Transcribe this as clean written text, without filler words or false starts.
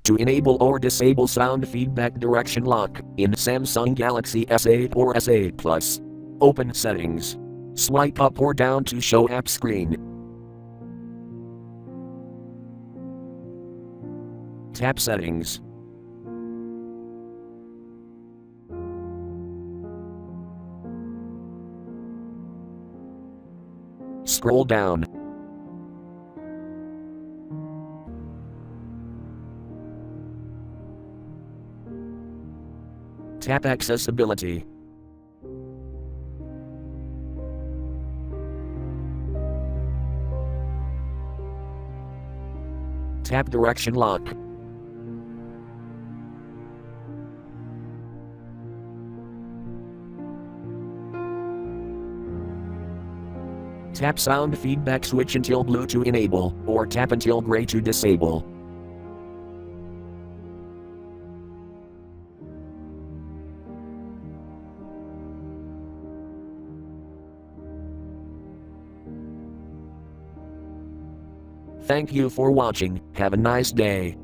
To enable or disable sound feedback direction lock in Samsung Galaxy S8 or S8 Plus. Open Settings. Swipe up or down to show app screen. Tap Settings. Scroll down. Tap Accessibility. Tap Direction Lock. Tap Sound Feedback Switch until blue to enable, or tap until gray to disable. Thank you for watching. Have a nice day.